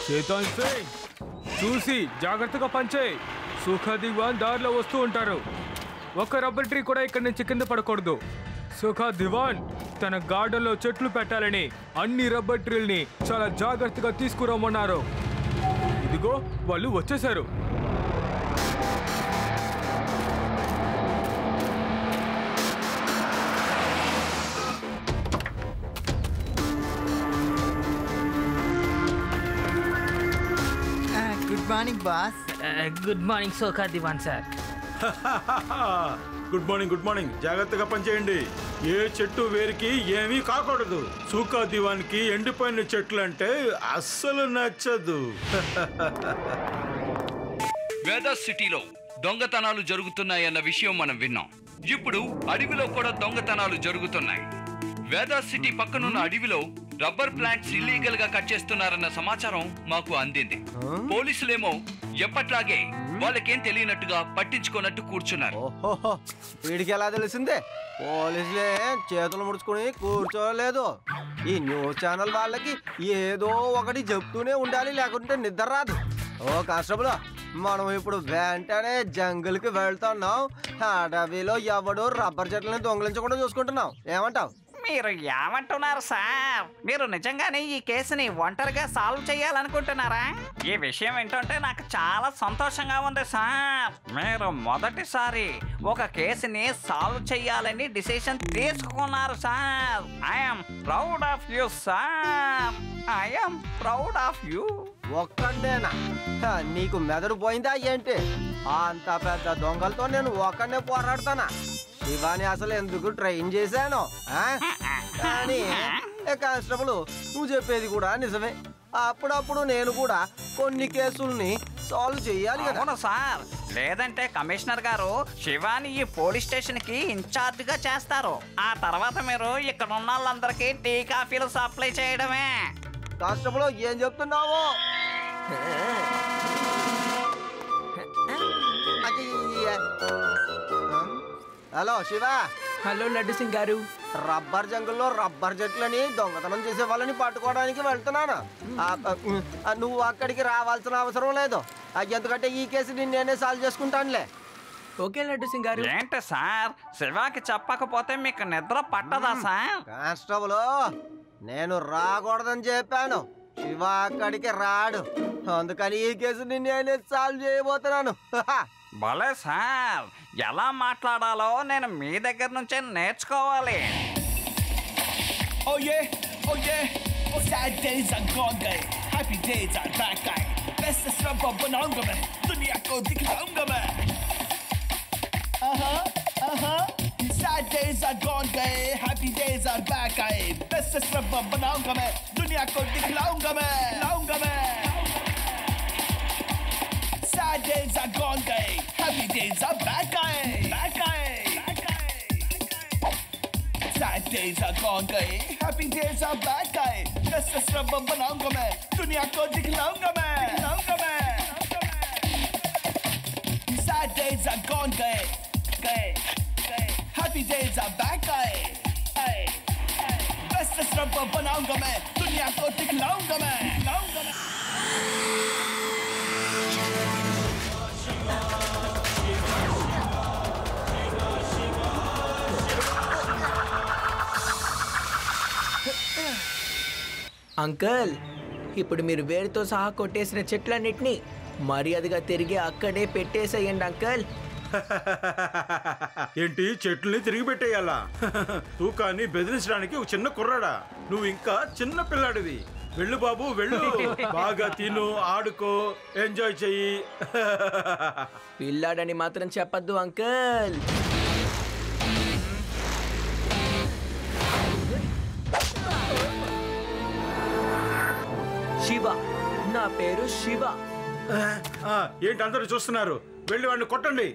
చేతన్ సింగ్ చూసి జాగ్రత్తగా పంచేయి. సుఖ దివాన్ దారిలో వస్తూ ఉంటారు. ఒక రబ్బర్ ట్రీ కూడా ఇక్కడి నుంచి కింద పడకూడదు. సుఖ దివాన్ తన గార్డెన్లో చెట్లు పెట్టాలని అన్ని రబ్బర్ ట్రీల్ని చాలా జాగ్రత్తగా తీసుకురమ్మన్నారు. ఇదిగో వాళ్ళు వచ్చేసారు. Good morning boss. Good morning Sokha Diwan sir. Good morning good morning. జాగ్రత్తగా పనిచేయండి. ఏ చెట్టు వేరికి ఏమీ కాకూడదు. సూకా దివాన్కి ఎండిపోయిన చెట్లు అంటే అస్సలు నచ్చదు. వేదాస్ సిటీలో దొంగతనాలు జరుగుతున్నాయన్న విషయం మనం విన్నాం. ఇప్పుడు అడవిలో కూడా దొంగతనాలు జరుగుతున్నాయి. వేదాస్ సిటీ పక్కనున్న అడవిలో రబ్బర్ ప్లాంట్స్ ఇల్లీగల్ గా కట్ చేస్తున్నారన్న సమాచారం మాకు అందింది. పోలీసులేమో ఎప్పట్లాగే వాళ్ళకేం తెలియనట్టుగా పట్టించుకోనట్టు కూర్చున్నారు. వీడికి ఎలా తెలిసిందే? పోలీసులే చేతులు ముడుచుకుని కూర్చోలేదు. ఈ న్యూస్ ఛానల్ వాళ్ళకి ఏదో ఒకటి చెప్తూనే ఉండాలి, లేకుంటే నిద్ర రాదు. ఓ కానిస్టేబుల్, మనం ఇప్పుడు వెంటనే జంగిల్కి వెళ్తున్నాం. అడవిలో ఎవడు రబ్బర్ చెట్లని దొంగిలించకుండా చూసుకుంటున్నాం. ఏమంటావు? మీరు ఏమంటున్నారు సార్? మీరు నిజంగానే ఈ కేసుని ఒంటరిగా సాల్వ్ చేయాలనుకుంటున్నారా? ఈ విషయం ఏంటంటే నాకు చాలా సంతోషంగా ఉంది సార్. మీరు మొదటిసారి ఒక కేసుని సాల్వ్ చేయాలని డిసిషన్ తీసుకున్నారు sir. I'm proud of you sir. I'm proud of you. ఒక్కడేనా? నీకు మెదడు పోయిందా ఏంటి? అంత పెద్ద దొంగలతో నేను ఒక్కడనే పోరాడతానా? శివాని అసలు ఎందుకు ట్రైన్ చేశాను? కానీ కానిస్టేబుల్, నువ్వు చెప్పేది కూడా నిజమే. అప్పుడప్పుడు నేను కూడా కొన్ని కేసుల్ని సాల్వ్ చేయాలి కదా. అవును సార్, లేదంటే కమిషనర్ గారు శివాని ఈ పోలీస్ స్టేషన్ కి ఇన్ఛార్జ్ గా చేస్తారు. ఆ తర్వాత మీరు ఇక్కడ ఉన్న వాళ్ళందరికీ టీ కాఫీలు సప్లై చేయడమే. కానిస్టేబుల్, ఏం చెప్తున్నావు? హలో శివ. హలో లడ్డు సింగ్ గారు. రబ్బర్ జంగుల్లో రబ్బర్ చెట్లని దొంగతనం చేసే వాళ్ళని పట్టుకోవడానికి వెళ్తున్నాను. నువ్వు అక్కడికి రావాల్సిన అవసరం లేదు. ఎందుకంటే ఈ కేసు నేనే సాల్వ్ చేసుకుంటానులే. ఓకే లడ్డు సింగ్ గారు. ఏంటి సార్, శివాకి చెప్పకపోతే మీకు నిద్ర పట్టదా సార్? కానిస్టేబుల్, నేను రాకూడదని చెప్పాను. శివ అక్కడికి రాడు. అందుకని ఈ కేసు నేనే సాల్వ్ చేయబోతున్నాను. భలే సార్, ఎలా మాట్లాడాలో నేను మీ దగ్గర నుంచే నేర్చుకోవాలి. Oh yeah, oh yeah. Sad days are gone गए, happy days are back आए. Best रब्बर बनाऊंगा मैं, दुनिया को दिखलाऊंगा मैं. Sad days are gone गए, happy days are back आए. Best रब्बर बनाऊंगा मैं, दुनिया को दिखलाऊंगा मैं, लाऊंगा मैं. Sad days are gone गए, happy days are back आए, back आए. Sad days are gone गए, happy days are back आए. Best रब्बर बनाऊंगा मैं, दुनिया को दिखलाऊंगा मैं, दिखलाऊंगा मैं. Sad days are gone गए, गए, गए. Happy days are back आए, आए. Best रब्बर बनाऊंगा मैं, दुनिया को दिखलाऊंगा मैं, दिखलाऊंगा मैं. అంకుల్, ఇప్పుడు మీరు వేరుతో సహా కొట్టేసిన చెట్లన్నిటినీ మర్యాదగా తిరిగి అక్కడే పెట్టేసేయండి అంకుల్. ఏంటి, చెట్లని తిరిగి పెట్టేయాలా? తూకాన్ని బెదిరించడానికి ఒక చిన్న కుర్రాడా? నువ్వు ఇంకా చిన్న పిల్లాడివి. వెళ్ళు బాబు వెళ్ళు. బాగా తిను, ఆడుకో, ఎంజాయ్ చెయ్యి. పిల్లాడని మాత్రం చెప్పద్దు అంకుల్. శివ, నా పేరు శివ. ఏంటి అందరూ చూస్తున్నారు? వెళ్ళి వాడిని కొట్టండి.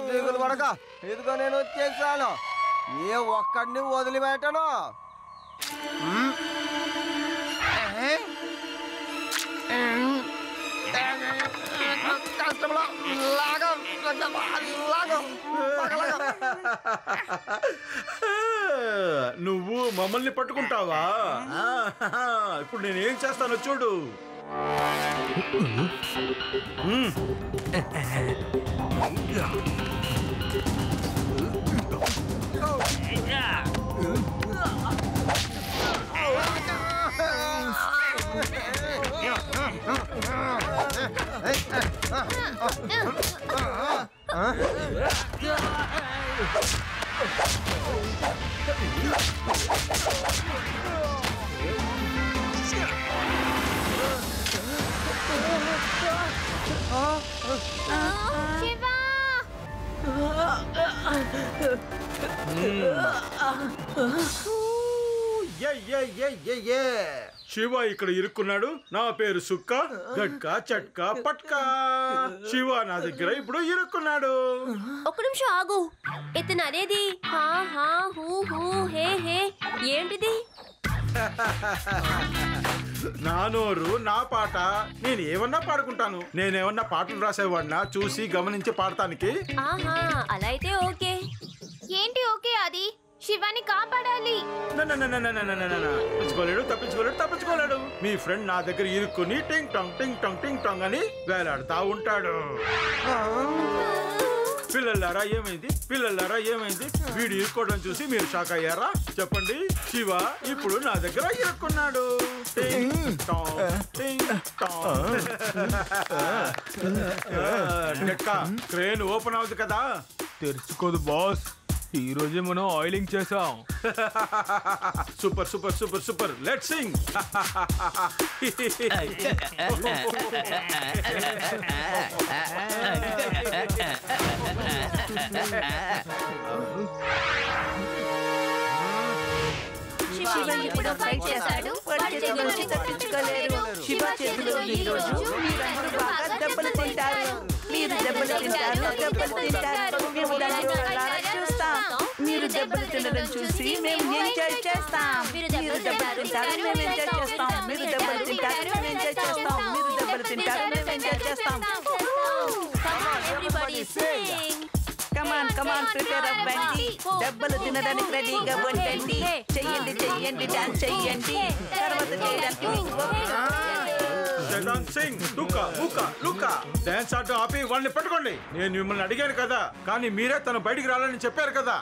దిగులు పడక, ఇదిగో నేను వచ్చేసాను. ఏ ఒక్కడిని వదిలిపెట్టను. నువ్వు మమ్మల్ని పట్టుకుంటావా? ఇప్పుడు నేనేం చేస్తానో చూడు. శివ ఇక్కడ ఇరుక్కున్నాడు. నా పేరు సుక్క, గట్కా, చట్కా, పట్కా. శివ నా దగ్గర ఇప్పుడు ఇరుక్కున్నాడు. ఒక నిమిషం ఆగు. ఇతను అనేది హా హా హూ హూ హే హే ఏంటిది? నా నోరు నా పాట, నేను ఏమన్నా పాడుకుంటాను. నేనేమన్నా పాటలు రాసేవాడినా చూసి గమనించి పాడటానికి? ఆహా, అలా అయితే ఓకే. ఏంటి ఓకే? అది శివాని కాపాడాలి. తప్పించుకోలేడు. మీ ఫ్రెండ్ నా దగ్గర ఇరుక్కుని టింగ్ టాంగ్ టింగ్ టాంగ్ టింగ్ టాంగ్ అని వేలాడుతా ఉంటాడు. పిల్లలారా ఏమైంది? వీడు ఇరుక్కోవడం చూసి మీరు షాక్ అయ్యారా? చెప్పండి. శివ ఇప్పుడు నా దగ్గర ఇరుక్కున్నాడు. క్రేన్ ఓపెన్ అవుతుంది కదా? తెరుచుకోదు బాస్. ఈ రోజే మనం ఆయిలింగ్ చేసాం. Super let's Singh. శివ ఇప్పుడు ఫైట్ చేశాడు. వాడి చేతుల నుంచి తప్పించుకోలేరు. శివ చేతిలో ఈ రోజు మీరందరూ బాగా దెబ్బలు తింటారు. మీరు దెబ్బలు తింటారు. మేము దాన్ని కళ్ళారా చూస్తాం. మీరు దెబ్బలు తినడం చూసి మేము ఎంజాయ్ చేస్తాం. మీరు దెబ్బలు తింటారు, మేము ఎంజాయ్ చేస్తాం. మీరు దెబ్బలు తింటారు, మేము ఎంజాయ్ చేస్తాం. మీరు దెబ్బలు తింటారు, మేము ఎంజాయ్ చేస్తాం. కమాన్ ప్రిపేర్ అవ్వండి. దెబ్బలు తినడానికి రెడీగా ఉండండి. చెయ్యండి డాన్స్ చెయ్యండి. తర్వాత చేయడానికి డాన్స్ ఆట ఆపి వాళ్ళని పట్టుకోండి. నేను మిమ్మల్ని అడిగాను కదా, కానీ మీరే తను బయటికి రాలని చెప్పారు కదా.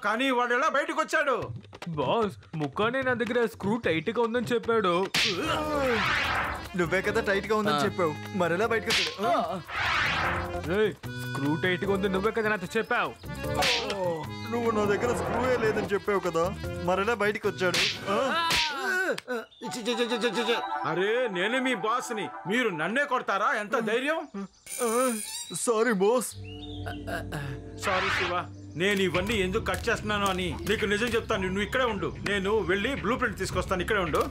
కానీ వాడు ఎలా బయటకు వచ్చాడు? బాస్, ముక్కానే నా దగ్గర స్క్రూ టైట్ గా ఉందని చెప్పాడు. నువ్వే కదా టైట్ గా ఉందని చెప్పావు, మరెలా బయటకు వచ్చాడు? స్క్రూ టైట్ గా ఉంది, నువ్వే కదా నాతో చెప్పావు. నువ్వు నా దగ్గర స్క్రూవే లేదని చెప్పావు కదా, మరెలా బయటికి వచ్చాడు? అరే నేనే మీ బాస్ ని, మీరు నన్నే కొడతారా? ఎంత ధైర్యం! Sorry boss. సారీ శివ, నేను ఇవన్నీ ఎందుకు కట్ చేస్తున్నాను అని నీకు నిజం చెప్తాను. నువ్వు ఇక్కడే ఉండు, నేను వెళ్ళి బ్లూ ప్రింట్ తీసుకొస్తాను. ఇక్కడే ఉండు.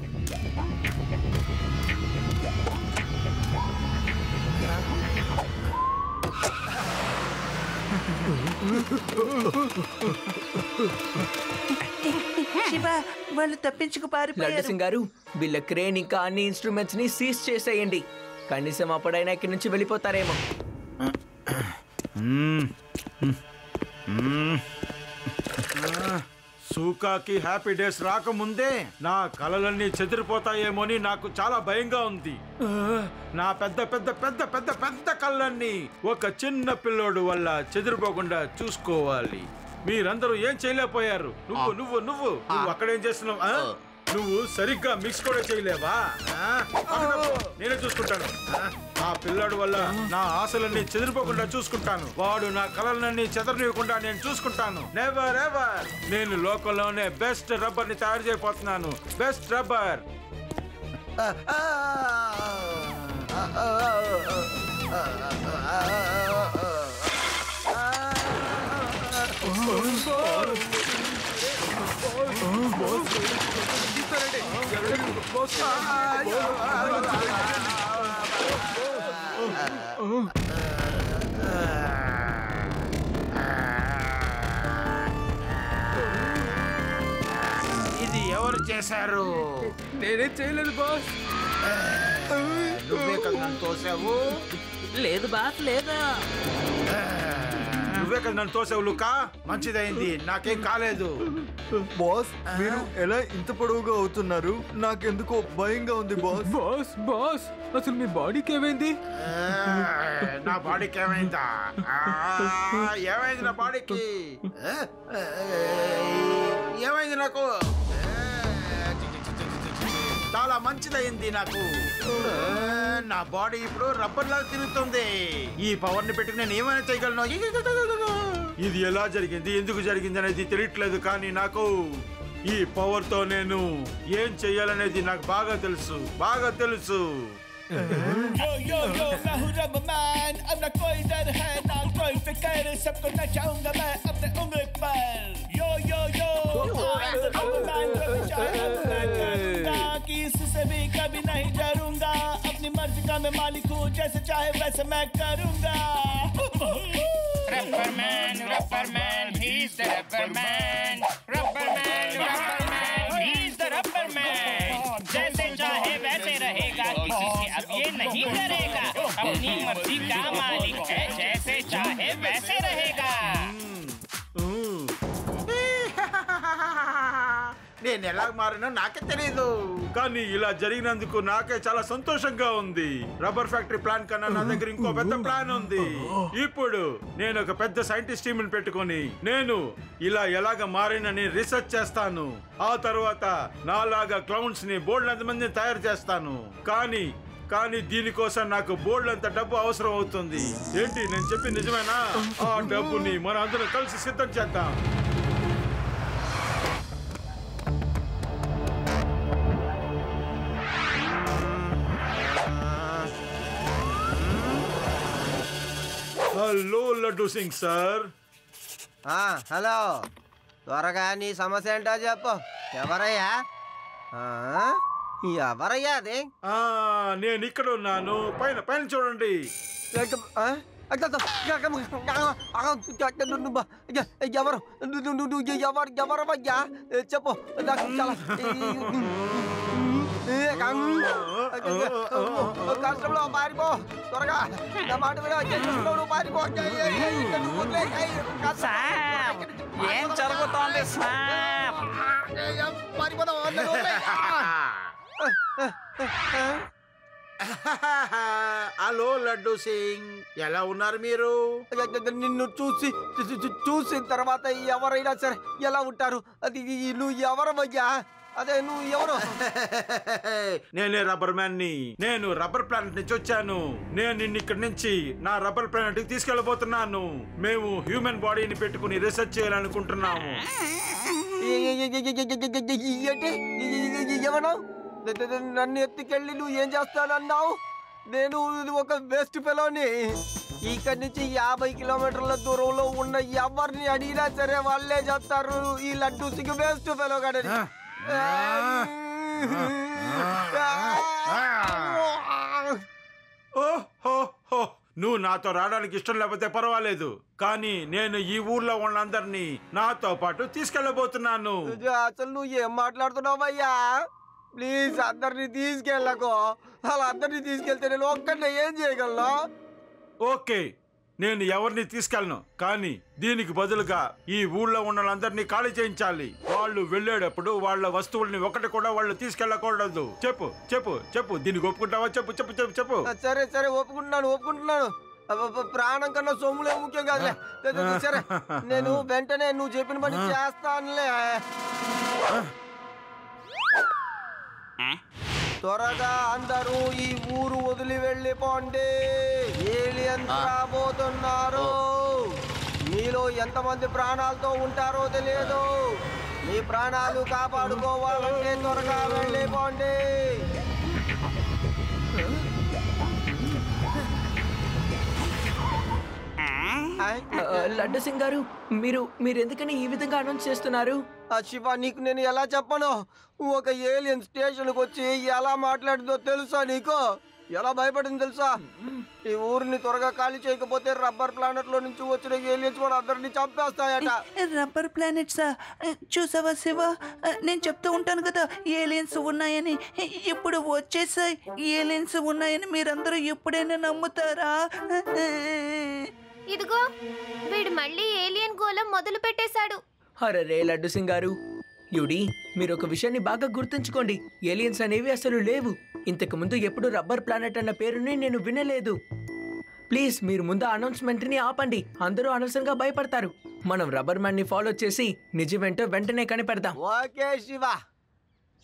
శివ, వాళ్ళు తప్పించుకు పారిపోయారు. సింగ్ గారు, వీళ్ళ క్రేన్ ఇంకా అన్ని ఇన్స్ట్రుమెంట్స్ ని సీజ్ చేసేయండి. కనీసం అప్పుడైనా ఇక్కడి నుంచి వెళ్ళిపోతారేమో. సూకాకి హ్యాపీ డేస్ రాకముందే నా కలలన్నీ చెదిరిపోతాయేమోని నాకు చాలా భయంగా ఉంది. నా పెద్ద పెద్ద పెద్ద పెద్ద పెద్ద కళ్ళన్నీ ఒక చిన్న పిల్లోడు వల్ల చెదిరిపోకుండా చూసుకోవాలి. మీరందరూ ఏం చేయలేకపోయారు. నువ్వు నువ్వు నువ్వు నువ్వు అక్కడేం చేస్తున్నావు? నువ్వు సరిగ్గా మిక్స్ కూడా చేయలేవా? నేనే చూసుకుంటాను. ఆ పిల్లాడు వల్ల నా ఆశలన్నీ చెదిరిపోకుండా చూసుకుంటాను. వాడు నా కలలన్నీ చెదరనివ్వకుండా నేను చూసుకుంటాను. Never ever. నేను లోకంలోనే బెస్ట్ రబ్బర్ ని తయారు చేయబోతున్నాను. Best rubber. చేశారు? నేనేం చేయలేదు బాస్. నువ్వే కదా నన్ను తోసావు. లేదు బాస్, లేదు. నువ్వే కదా నన్ను తోసావు లుకా. మంచిదైంది, నాకేం కాలేదు. బాస్ మీరు ఎలా ఇంత పొడవుగా అవుతున్నారు? నాకెందుకో భయంగా ఉంది బాస్. బాస్ బాస్ అసలు మీ బాడీకి ఏమైంది? నా బాడీకి ఏమైందా? ఏమైంది నా బాడీకి? ఏమైంది నాకు? చాలా మంచిదైంది నాకు. నా బాడీ ఇప్పుడు రబ్బర్ లాగా తిరుగుతుంది. ఈ పవర్ ని పెట్టి నేను ఏమైనా చేయగలను. ఇది ఎలా జరిగింది, ఎందుకు జరిగింది అనేది తెలియట్లేదు, కానీ నాకు ఈ పవర్ తో నేను ఏం చెయ్యాలనేది నాకు బాగా తెలుసు, బాగా తెలుసు. Yo yo yo, मैं हूँ रबर मैन, अब ना कोई डर है ना कोई फिक्र, सबको नचाऊंगा मैं अपने उंगली पर. Yo yo yo, I am the rubber man, कभी चाहे अब मैं करूंगा, किसी से भी कभी नहीं डरूंगा, अपनी मर्जी का मैं मालिक हूँ, जैसे चाहे वैसे मैं करूंगा. Rubber man, he's the rubber man. Rubber man, he's the rubber man. जैसे चाहे वैसे रहेगा, किसी से अब ये नहीं डरेगा, अपनी मर्जी का मालिक है, जैसे चाहे वैसे रहेगा. నేను ఎలా మారినా నాకే తెలియదు, కానీ ఇలా జరిగినందుకు నాకే చాలా సంతోషంగా ఉంది. రబ్బర్ ఫ్యాక్టరీ ప్లాన్ కన్నా నా దగ్గర ఇంకో పెద్ద ప్లాన్ ఉంది. ఇప్పుడు నేను ఒక పెద్ద సైంటిస్ట్ టీమ్ పెట్టుకొని నేను ఇలా ఎలాగ మారినని రీసెర్చ్ చేస్తాను. ఆ తర్వాత నాలాగా క్లౌన్స్ ని బోల్డ్ మందిని తయారు చేస్తాను. కానీ దీనికోసం నాకు బోల్డ్ అంత డబ్బు అవసరం అవుతుంది. ఏంటి నేను చెప్పింది నిజమేనా? ఆ డబ్బుని మన అందరం కలిసి సిద్ధం చేద్దాం. Hello laddu Singh sir. Hello, త్వరగా నీ సమస్య ఏంటో చెప్పు. ఎవరయ్యా? ఎవరయ్యా అది? నేను ఇక్కడ ఉన్నాను. పైన పైన చూడండి. ఎవరు ఎవరయ్యా చెప్పు. కష్టంలో పారిపో త్వరగా. నా మాట పారిపో. ఏం జరుగుతోంది సార్? హలో లడ్డు సింగ్, ఎలా ఉన్నారు మీరు? నిన్ను చూసిన తర్వాత ఎవరైనా సరే ఎలా ఉంటారు? అది నువ్వు ఎవరమయ్యా? అదే నువ్వు ఎవరు? నేనే రబ్బర్ మ్యాన్ ని. నేను రబ్బర్ ప్లానెట్ నుంచి వచ్చాను. నేను నిన్ను ఇక్కడి నుంచి నా రబ్బర్ ప్లానెట్ కి తీసుకెళ్లబోతున్నాను. మేము హ్యూమన్ బాడీని పెట్టుకుని రీసెర్చ్ చేయాలనుకుంటున్నాము. ఏమన్నావు? నన్ను ఎత్తుకెళ్ళి నువ్వు ఏం చేస్తానన్నావు? నేను ఒక వేస్ట్ ఫెలోని. ఇక్కడి నుంచి 50 కిలోమీటర్ల దూరంలో ఉన్న ఎవరిని అడిగినా సరే వాళ్ళే చెప్తారు ఈ లడ్డు సింగ్ వేస్ట్ ఫెలో కాడని. నువ్వు నాతో రావడానికి ఇష్టం లేకపోతే పర్వాలేదు, కానీ నేను ఈ ఊర్లో వాళ్ళందరినీ నాతో పాటు తీసుకెళ్ళబోతున్నాను. అసలు నువ్వు ఏం మాట్లాడుతున్నావయ్యా? ప్లీజ్ అందరినీ తీసుకెళ్ళకు. అలా అందరినీ తీసుకెళ్తే నేను ఒక్కడిని ఏం చేయగలను? ఓకే, నేను ఎవరిని తీసుకెళ్ళను, కానీ దీనికి బదులుగా ఈ ఊళ్ళో ఉన్న వాళ్ళందరినీ ఖాళీ చేయించాలి. వాళ్ళు వెళ్ళేటప్పుడు వాళ్ళ వస్తువుల్ని ఒకటి కూడా వాళ్ళు తీసుకెళ్ళకూడదు. చెప్పు చెప్పు చెప్పు, దీనికి ఒప్పుకుంటావా? చెప్పు చెప్పు చెప్పు చెప్పు. సరే సరే, ఒప్పుకుంటున్నాను. ప్రాణం కన్నా సొమ్ములే ముఖ్యం కాదులే. సరే, నేను వెంటనే నువ్వు చెప్పిన పని చేస్తానులే. త్వరగా అందరూ ఈ ఊరు వదిలి వెళ్ళిపోండి. ఏలియన్స్ రాబోతున్నారు. మీలో ఎంతమంది ప్రాణాలతో ఉంటారో తెలియదు. మీ ప్రాణాలు కాపాడుకోవాలంటే త్వరగా వెళ్ళిపోండి. లడ్డు సింగ్ గారు, మీరు ఎందుకని ఈ విధంగా అనౌన్స్ చేస్తున్నారు? శివ, నీకు నేను ఎలా చెప్పను? ఒక ఏలియన్ స్టేషన్కి వచ్చి ఎలా మాట్లాడుతుందో తెలుసా నీకు? ఎలా భయపడింది తెలుసా? ఈ ఊరిని త్వరగా ఖాళీ చేయకపోతే రబ్బర్ ప్లానెట్ లో నుంచి వచ్చిన ఏలియన్స్ కూడా అందరినీ చంపేస్తాయట. రబ్బర్ ప్లానెట్సా? చూసావా శివ, నేను చెప్తూ ఉంటాను కదా ఏలియన్స్ ఉన్నాయని. ఇప్పుడు వచ్చేసాయి. ఏలియన్స్ ఉన్నాయని మీరందరూ ఎప్పుడైనా నమ్ముతారా? ఇదిగో వీడు మళ్ళీ ఏలియన్ గోళం మొదలు పెట్టేశాడు. అరే లడ్డు సింగ్ గారు, యుడి, మీరు ఒక విషయాన్ని బాగా గుర్తుంచుకోండి. ఏలియన్స్ అనేవి అసలు లేవు. ఇంతకు ముందు ఎప్పుడు రబ్బర్ ప్లానెట్ అన్న పేరుని నేను వినలేదు. ప్లీజ్ మీరు ముందు అనౌన్స్మెంట్ని ఆపండి. అందరూ అనవసరంగా భయపడతారు. మనం రబ్బర్ మ్యాన్ ని ఫాలో చేసి నిజమేంటో వెంటనే కనిపెడదాం. ఓకే శివ.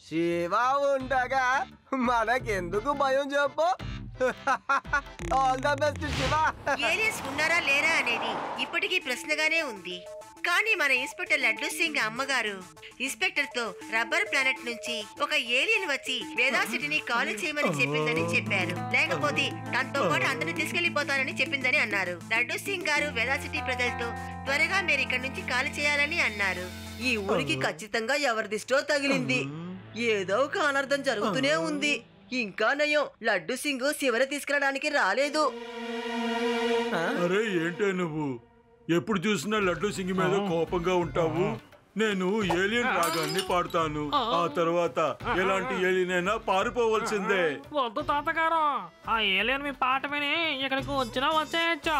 శివ ఉండగా మనకెందుకు భయం చెప్పు? All the best Shiva. Aliens ఉన్నారా లేరా అనేది ఇప్పటికీ ప్రశ్నగానే ఉంది. కానీ మన ఇన్స్పెక్టర్ లడ్డు సింగ్ అమ్మగారు ఇన్స్పెక్టర్ తో రబ్బర్ ప్లానెట్ నుంచి ఒక ఏలియన్ వచ్చి వేదా సిటీని ఖాళీ చేయమని చెప్పిందని చెప్పారు. లేకపోతే తనతో పాటు అందరిని తీసుకెళ్లిపోతానని చెప్పిందని అన్నారు. లడ్డు సింగ్ గారు వేదా సిటీ ప్రజలతో త్వరగా మీరు ఇక్కడ నుంచి ఖాళీ చేయాలని అన్నారు. ఈ ఊరికి ఖచ్చితంగా ఎవరి దిష్టో తగిలింది. ఏదో ఒక అనర్థం జరుగుతూనే ఉంది. ఇంకా నయం, లడ్డు సింగ్ శివని తీసుకెళ్ళడానికి రాలేదు. అరే ఏంటే నువ్వు ఎప్పుడు చూసినా లడ్డు సింగ్ మీద కోపంగా ఉంటావు? నేను ఏలియన్ రాగాన్ని పాడుతాను. ఆ తర్వాత ఎలాంటి ఏలియన్ అయినా పారిపోవలసిందే. వద్దు తాతగారు, ఆ ఏలియన్ మీ పాట విని ఇక్కడికి వచ్చినా వచ్చేయచ్చు.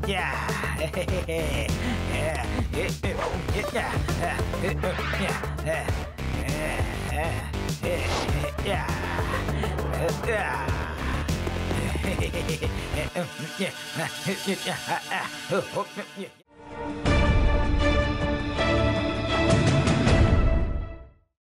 Yeah.